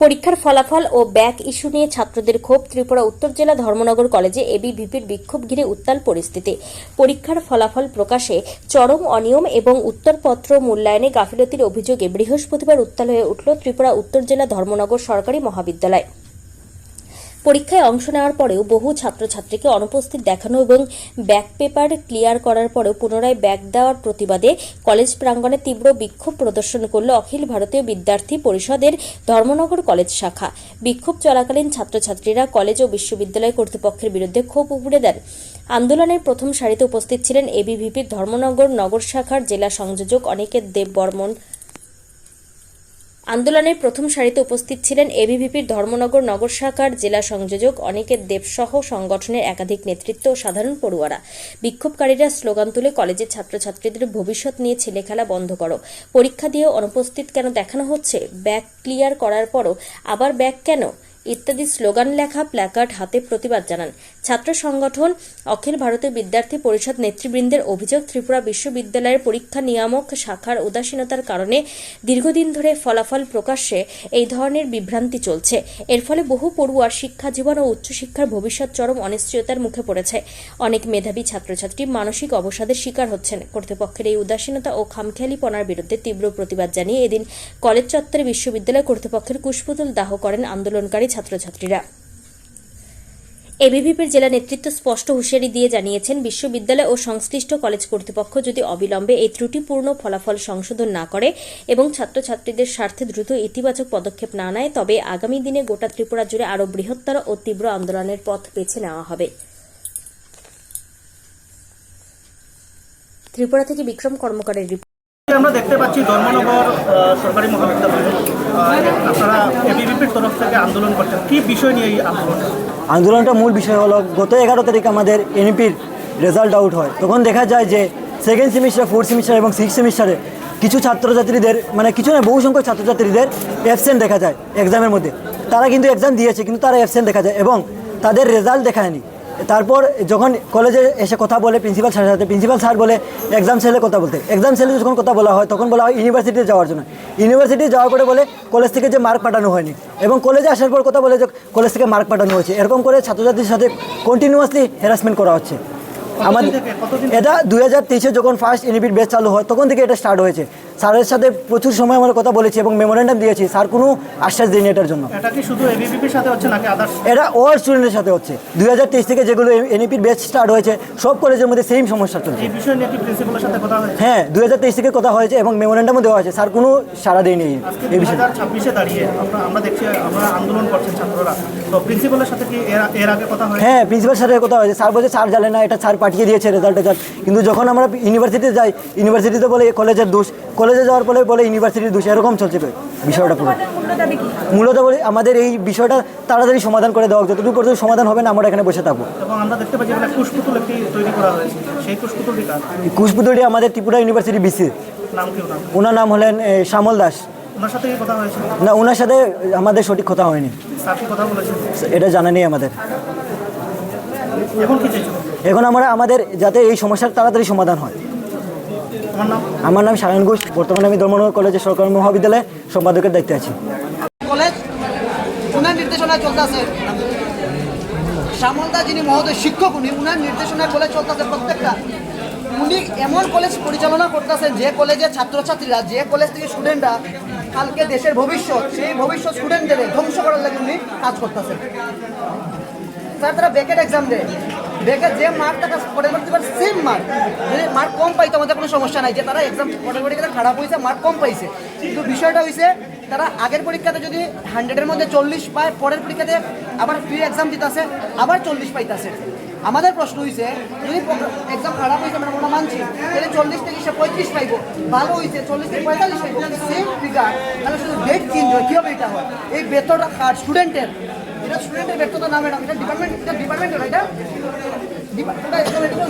পরীক্ষার ফলাফল ও back issue নিয়ে ছাত্রদের ক্ষোভ। ত্রিপুরা উত্তর জেলা ধর্মনগর কলেজে এবিভিপির বিক্ষোভ ঘিরে উত্তাল পরিস্থিতি। পরীক্ষার ফলাফল প্রকাশে চরম অনিয়ম এবং উত্তরপত্র মূল্যায়নে গাফিলতির অভিযোগে বৃহস্পতিবার উত্তাল হয়ে উঠল ত্রিপুরা উত্তর জেলা ধর্মনগর সরকারি মহাবিদ্যালয়। পরীক্ষায় অংশ নেওয়ার পরেও বহু ছাত্রছাত্রীকে অনুপস্থিত দেখানো এবং ব্যাক পেপার ক্লিয়ার করার পরেও পুনরায় ব্যাক দেওয়ার প্রতিবাদে কলেজ প্রাঙ্গণে তীব্র বিক্ষোভ প্রদর্শন করল অখিল ভারতীয় বিদ্যার্থী পরিষদের ধর্মনগর কলেজ শাখা। বিক্ষোভ চলাকালীন ছাত্রছাত্রীরা কলেজ ও বিশ্ববিদ্যালয় কর্তৃপক্ষের বিরুদ্ধে ক্ষোভ উগরে দেন। আন্দোলনের প্রথম সারিতে উপস্থিত ছিলেন এবিভিপির ধর্মনগর নগর শাখার জেলা সংযোজক অনিকেত দেব বর্মন। আন্দোলনের প্রথম সারিতে উপস্থিত ছিলেন এবিভিপির ধর্মনগর নগর শাখার জেলা সংযোজক অনিকেত দেব সহ সংগঠনের একাধিক নেতৃত্ব ও সাধারণ পড়ুয়ারা। বিক্ষোভকারীরা স্লোগান তুলে কলেজের ছাত্রছাত্রীদের ভবিষ্যৎ নিয়ে ছেলেখেলা বন্ধ করো, পরীক্ষা দিয়ে অনুপস্থিত কেন দেখানো হচ্ছে, ব্যাক ক্লিয়ার করার পরও আবার ব্যাক কেন ইত্যাদি স্লোগান লেখা প্ল্যাকার্ড হাতে প্রতিবাদ জানান। ছাত্র সংগঠন অখিল ভারতীয় বিদ্যার্থী পরিষদ নেতৃবৃন্দের অভিযোগ, ত্রিপুরা বিশ্ববিদ্যালয়ের পরীক্ষা নিয়ামক শাখার উদাসীনতার কারণে দীর্ঘদিন ধরে ফলাফল প্রকাশ্যে এই ধরনের বিভ্রান্তি চলছে। এর ফলে বহু পড়ুয়ার শিক্ষা জীবন ও উচ্চশিক্ষার ভবিষ্যৎ চরম অনিশ্চয়তার মুখে পড়েছে। অনেক মেধাবী ছাত্রছাত্রী মানসিক অবসাদের শিকার হচ্ছেন। কর্তৃপক্ষের এই উদাসীনতা ও খামখেয়ালিপনার বিরুদ্ধে তীব্র প্রতিবাদ জানিয়ে এদিন কলেজ চত্বরে বিশ্ববিদ্যালয় কর্তৃপক্ষের কুশপুতুল দাহ করেন আন্দোলনকারী ছাত্রছাত্রীরা। এবিভিপির জেলা নেতৃত্ব স্পষ্ট হুঁশিয়ারি দিয়ে জানিয়েছেন, বিশ্ববিদ্যালয় ও সংশ্লিষ্ট কলেজ কর্তৃপক্ষ যদি অবিলম্বে এই ত্রুটিপূর্ণ ফলাফল সংশোধন না করে এবং ছাত্রছাত্রীদের স্বার্থে দ্রুত ইতিবাচক পদক্ষেপ না নেয়, তবে আগামী দিনে গোটা ত্রিপুরা জুড়ে আরও বৃহত্তর ও তীব্র আন্দোলনের পথ বেছে নেওয়া হবে। ত্রিপুরা থেকে বিক্রম কর্মকারের রিপোর্ট। আমরা দেখতে পাচ্ছি ধর্মনগর সরকারি মহাবিদ্যালয়ে আপনারা এবিভিপির তরফ থেকে আন্দোলন করছেন, কি বিষয় নিয়ে এই আন্দোলনটা মূল বিষয় হলো গত 11 তারিখ আমাদের এনইপির রেজাল্ট আউট হয়। তখন দেখা যায় যে সেকেন্ড সেমিস্টার, ফোর্থ সেমিস্টার এবং সিক্স সেমিস্টারে কিছু ছাত্রছাত্রীদের কিছু না বহু সংখ্যক ছাত্রছাত্রীদের অ্যাবসেন্ট দেখা যায় এক্সামের মধ্যে। তারা কিন্তু এক্সাম দিয়েছে কিন্তু তারা অ্যাবসেন্ট দেখা যায় এবং তাদের রেজাল্ট দেখায়নি। তারপর যখন কলেজে এসে কথা বলে প্রিন্সিপাল স্যারের সাথে, প্রিন্সিপাল স্যার বলে এক্সাম সেলে কথা বলতে। এক্সাম সেলে যখন কথা বলা হয় তখন বলা হয় ইউনিভার্সিটিতে যাওয়ার জন্য। ইউনিভার্সিটি যাওয়ার পরে বলে কলেজ থেকে যে মার্ক পাঠানো হয়নি এবং কলেজে আসার পর কথা বলে যে কলেজ থেকে মার্ক পাঠানো হয়েছে। এরকম করে ছাত্রছাত্রীর সাথে কন্টিনিউয়াসলি হ্যারাসমেন্ট করা হচ্ছে। আমাদের এটা 2023-এ যখন ফার্স্ট এনইপির ব্যাচ চালু হয় তখন থেকে এটা স্টার্ট হয়েছে। স্যারের সাথে প্রচুর সময় আমরা কথা বলেছি এবং মেমোরেন্ডাম দিয়েছি, স্যার কোনো আশ্বাস দেয়নি এটার জন্য। এটা কি শুধু এবিভিপির সাথে হচ্ছে নাকি আদার্স? এটা অল স্টুডেন্টের সাথে হচ্ছে। 2023 থেকে যেগুলো এনইপির ব্যাচ স্টার্ট হয়েছে সব কলেজের মধ্যে সেম সমস্যা চলছে। এই বিষয় নিয়ে কি প্রিন্সিপালের সাথে কথা হয়েছে? হ্যাঁ, 2023 থেকে কথা হয়েছে এবং মেমোরেন্ডামও দেওয়া হয়েছে, স্যার কোনো সাড়া দেয়নি এই বিষয়ে। 2026-এ দাঁড়িয়ে আমরা দেখছি আমরা আন্দোলন করছেন ছাত্ররা, তো প্রিন্সিপালের সাথে কি এর আগে কথা হয়েছে? হ্যাঁ, প্রিন্সিপালের সাথে কথা হয়েছে। স্যার বলছে স্যার জানে না, এটা স্যার পাঠিয়ে দিয়েছে রেজাল্ট। কিন্তু যখন আমরা ইউনিভার্সিটিতে যাই, ইউনিভার্সিটিতে বলে কলেজের দোষ, কলেজে যাওয়ার পরে বলে ইউনিভার্সিটির দোষ। এরকম চলছে বিষয়টা পুরো। মূলত বলে আমাদের এই বিষয়টা তাড়াতাড়ি সমাধান করে দেওয়া, যতটুকু পর্যন্ত সমাধান হবে না আমরা এখানে বসে থাকবো। এবং আমরা দেখতে পাচ্ছি এখানে কুশপুতুল একটি তৈরি করা হয়েছে, সেই কুশপুতুলটি কার? কুশপুতুলটি আমাদের ত্রিপুরা ইউনিভার্সিটি বিসি। নাম কি ওনার? ওনার নাম হলেন শ্যামল দাস। ওনার সাথে কথা হয়েছে না, ওনার সাথে আমাদের সঠিক কথা হয়নি। স্যার কি কথা বলেছেন এটা জানা নেই আমাদের। এখন কি চাইছেন? এখন আমরা আমাদের যাতে এই সমস্যার তাড়াতাড়ি সমাধান হয়। আমার নাম সায়ন ঘোষ। বর্তমানে আমি ধর্মনগর কলেজের সরকারি মহাবিদ্যালয়ে সম্পাদকের দায়িত্বে আছি। কলেজ উনার নির্দেশনায় চলতেছে, শ্যামলদা যিনি মহোদয় শিক্ষক, উনার নির্দেশনায় কলেজ চলতেছে প্রত্যেকটা। উনি এমন কলেজ পরিচালনা করতেছেন যে কলেজের ছাত্রছাত্রীরা, যে কলেজ থেকে স্টুডেন্টরা কালকে দেশের ভবিষ্যৎ, সেই ভবিষ্যৎ স্টুডেন্টদের ধ্বংস করার লাগে উনি কাজ করতেছেন। স্যার তারা বেকেট এক্সাম দেয়, বেকেট যে মার্ক তারা পরবর্তী সেম মার্ক, যদি মার্ক কম পাইতো আমাদের কোনো সমস্যা নাই, যে তারা এক্সাম পরবর্তীতে খারাপ হয়েছে, মার্ক কম পাইছে। কিন্তু বিষয়টা হয়েছে তারা আগের পরীক্ষাতে যদি 100-এর মধ্যে 40 পায়, পরের পরীক্ষাতে আবার ফ্রি এক্সাম দিতেছে, আবার 40 পাইতেছে। আমাদের প্রশ্ন হয়েছে যদি এক্সাম খারাপ হয়েছে আমরা মনে মানছি, তাহলে 40 থেকে সে 35 পাইব, ভালো হয়েছে 40 থেকে 45 পাইব, সেম ফিগার, তাহলে শুধু ডেট চেঞ্জ হয়। কীভাবে এটা হয়? এই বেতনটা কার স্টুডেন্টের, এটা স্টুডেন্টের ব্যর্থতা না ম্যাডাম, এটা ডিপার্টমেন্টের, এটা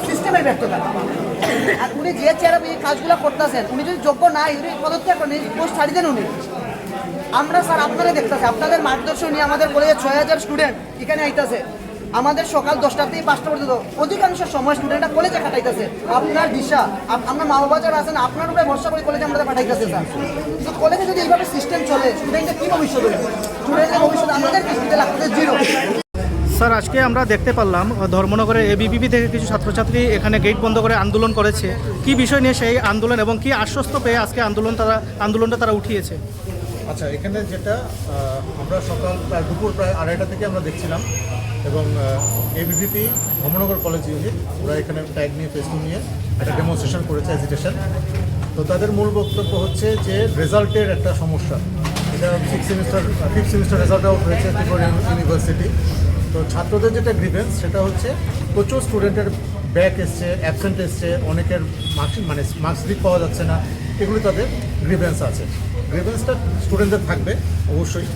সিস্টেমের ব্যর্থতা। আর উনি যে চেয়ারে এই কাজগুলো করতেছেন, উনি যদি যোগ্য না উনি পদত্যাগ করেন, পোস্ট ছাড়ি দেন উনি। আমরা স্যার আপনারা দেখতেছি, আপনাদের মার্গদর্শন নিয়ে আমাদের কলেজের 6000 স্টুডেন্ট এখানে আইতেছে। আমাদের সকাল 10টা থেকে 5টা পর্যন্ত অধিকাংশ সময় স্টুডেন্টরা কলেজে কাটাইতেছে। আপনার দিশা আমরা মা বাবা যারা আছেন আপনার উপরে ভরসা করে কলেজে আমরা পাঠাইতেছে স্যার। তো কলেজে যদি এইভাবে সিস্টেম চলে স্টুডেন্টের কী ভবিষ্যৎ হবে? স্টুডেন্টের ভবিষ্যৎ আমাদের কিস্তিতে লাগতে জিরো। স্যার আজকে আমরা দেখতে পারলাম ধর্মনগরের এবিভিপি থেকে কিছু ছাত্রছাত্রী এখানে গেট বন্ধ করে আন্দোলন করেছে। কি বিষয় নিয়ে সেই আন্দোলন এবং কি আশ্বস্ত পেয়ে আজকে আন্দোলনটা তারা উঠিয়েছে? আচ্ছা, এখানে যেটা আমরা সকাল প্রায় দুপুর প্রায় 2:30 থেকে আমরা দেখছিলাম এবং এবিভিপি ধর্মনগর কলেজ ইউনিট ওরা এখানে ট্যাগ নিয়ে ফেসবুক নিয়ে একটা ডেমনস্ট্রেশন করেছে, এজিটেশন। তো তাদের মূল বক্তব্য হচ্ছে যে রেজাল্টের একটা সমস্যা। এটা ফিফথ সেমিস্টার রেজাল্ট আউট হয়েছে ত্রিপুরা ইউনিভার্সিটি। তো ছাত্রদের যেটা গ্রিভেন্স সেটা হচ্ছে প্রচুর স্টুডেন্টের ব্যাক এসছে, অ্যাবসেন্ট এসছে, অনেকের মার্কস লিক পাওয়া যাচ্ছে না, এগুলো তাদের গ্রিভেন্স আছে। গ্রিভেন্সটা স্টুডেন্টদের থাকবে অবশ্যই।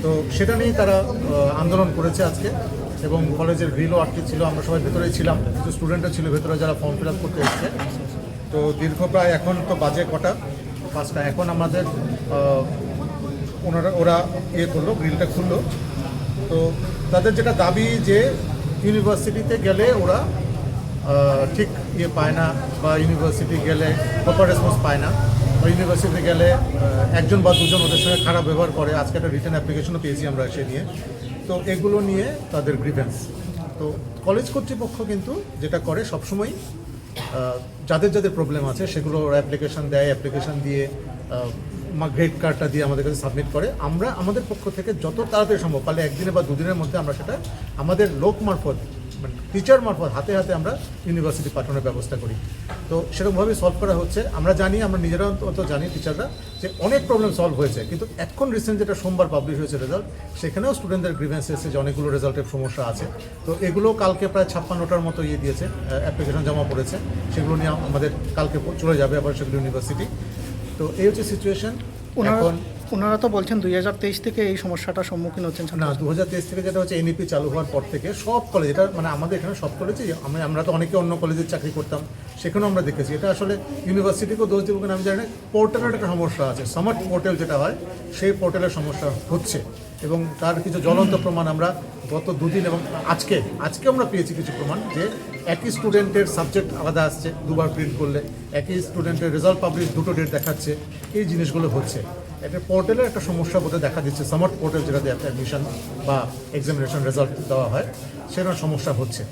তো সেটা নিয়েই তারা আন্দোলন করেছে আজকে এবং কলেজের গ্রিলও আটকে ছিল, আমরা সবাই ভেতরেই ছিলাম, কিছু স্টুডেন্টও ছিল ভেতরে যারা ফর্ম ফিল আপ করতে এসছে। তো দীর্ঘ প্রায় এখন তো বাজে কটা 5টা, এখন আমাদের ওরা করলো, গ্রিলটা খুললো। তো তাদের যেটা দাবি যে ইউনিভার্সিটিতে গেলে ওরা ঠিক পায় না, বা ইউনিভার্সিটি গেলে প্রপার রেসপন্স পায় না, বা ইউনিভার্সিটিতে গেলে একজন বা দুজন ওদের সঙ্গে খারাপ ব্যবহার করে। আজকে একটা রিটার্ন অ্যাপ্লিকেশনও পেয়েছি আমরা সে নিয়ে। তো এগুলো নিয়ে তাদের গ্রিভেন্স। তো কলেজ কর্তৃপক্ষ কিন্তু যেটা করে সবসময় যাদের যাদের প্রবলেম আছে সেগুলো ওরা অ্যাপ্লিকেশন দেয়, অ্যাপ্লিকেশন দিয়ে গ্রেড কার্ডটা দিয়ে আমাদের কাছে সাবমিট করে। আমরা আমাদের পক্ষ থেকে যত তাড়াতাড়ি সম্ভব, পারলে একদিনে বা দুদিনের মধ্যে আমরা সেটা আমাদের লোক মারফত, মানে টিচার মারফত হাতে হাতে আমরা ইউনিভার্সিটি পাঠানোর ব্যবস্থা করি। তো সেরকমভাবেই সলভ করা হচ্ছে। আমরা জানি, আমরা নিজেরা অন্তত জানি টিচাররা, যে অনেক প্রবলেম সলভ হয়েছে। কিন্তু এখন রিসেন্ট যেটা সোমবার পাবলিশ হয়েছে রেজাল্ট, সেখানেও স্টুডেন্টদের গ্রিভেন্স এসেছে যে অনেকগুলো রেজাল্টের সমস্যা আছে। তো এগুলো কালকে প্রায় 56টার মতো দিয়েছে, অ্যাপ্লিকেশন জমা পড়েছে। সেগুলো নিয়ে আমাদের কালকে চলে যাবে আবার সেগুলো ইউনিভার্সিটি। তো এই হচ্ছে সিচুয়েশন। এখন ওনারা তো বলছেন 2023 থেকে এই সমস্যাটার সম্মুখীন হচ্ছেন। না, 2023 থেকে যেটা হচ্ছে এনইপি চালু হওয়ার পর থেকে সব কলেজ, এটা মানে আমাদের এখানে সব কলেজে, আমরা তো অনেকে অন্য কলেজে চাকরি করতাম, সেখানেও আমরা দেখেছি। এটা আসলে ইউনিভার্সিটিকেও দোষ দেবো কিনা আমি জানি না, পোর্টালের একটা সমস্যা আছে। স্মার্ট পোর্টাল যেটা হয় সেই পোর্টালের সমস্যা হচ্ছে এবং তার কিছু জ্বলন্ত প্রমাণ আমরা গত দুদিন এবং আজকে আমরা পেয়েছি কিছু প্রমাণ, যে একই স্টুডেন্টের সাবজেক্ট আলাদা আসছে দুবার প্রিন্ট করলে, একই স্টুডেন্টের রেজাল্ট পাবলিশ দুটো ডেট দেখাচ্ছে। এই জিনিসগুলো হচ্ছে একটা পোর্টালের একটা সমস্যা বোধহয় দেখা দিচ্ছে। স্মার্ট পোর্টাল যেটাতে অ্যাডমিশন বা এক্সামিনেশন রেজাল্ট দেওয়া হয়, সেরকম সমস্যা হচ্ছে।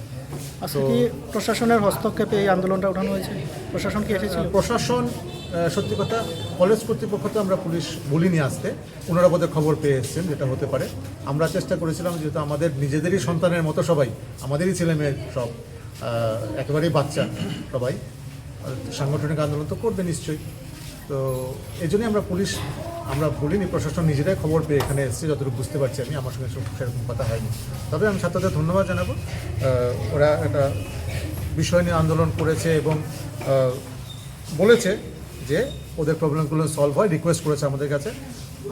আজকে কি প্রশাসনের হস্তক্ষেপে এই আন্দোলনটা উঠানো হয়েছে? প্রশাসন কি এসেছিল? প্রশাসন সত্যি কথা, কলেজ কর্তৃপক্ষ তো আমরা পুলিশ বলিনি আসতে, ওনারা বোধহয় খবর পেয়ে এসেছেন, যেটা হতে পারে। আমরা চেষ্টা করেছিলাম, যেহেতু আমাদের নিজেদেরই সন্তানের মতো সবাই, আমাদেরই ছেলে মেয়ে সব, একেবারেই বাচ্চা সবাই, সাংগঠনিক আন্দোলন তো করবে নিশ্চয়ই। তো এই জন্যই আমরা বলিনি, প্রশাসন নিজেরাই খবর পেয়ে এখানে এসেছে, যতটুকু বুঝতে পারছি আমি। আমার সঙ্গে সেরকম কথা হয়নি। তবে আমি ছাত্রদের ধন্যবাদ জানাবো, ওরা একটা বিষয় নিয়ে আন্দোলন করেছে এবং বলেছে যে ওদের প্রবলেমগুলো সলভ হয়, রিকোয়েস্ট করেছে আমাদের কাছে।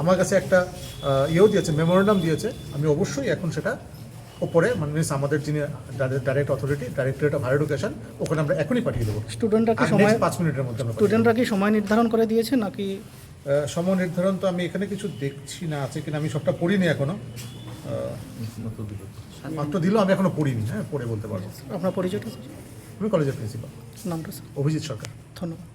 আমার কাছে একটা দিয়েছে, মেমোরেন্ডাম দিয়েছে। আমি অবশ্যই এখন সেটা ওপরে, মানে আমাদের যিনি direct authority, directorate of higher education, ওখানে আমরা এখনই পাঠিয়ে দেবো। স্টুডেন্টরা কি সময় 5 মিনিটের মধ্যে স্টুডেন্টরা কি সময় নির্ধারণ করে দিয়েছে নাকি? সময় নির্ধারণ তো আমি এখানে কিছু দেখছি না আছে কিনা, আমি সবটা পড়িনি এখনো। মাত্র দিল, আমি এখনো পড়িনি। হ্যাঁ, পড়ে বলতে পারবো। আপনার পরিচয়টা? আমি কলেজের প্রিন্সিপাল। নামটা স্যার? অভিজিৎ সরকার। ধন্যবাদ।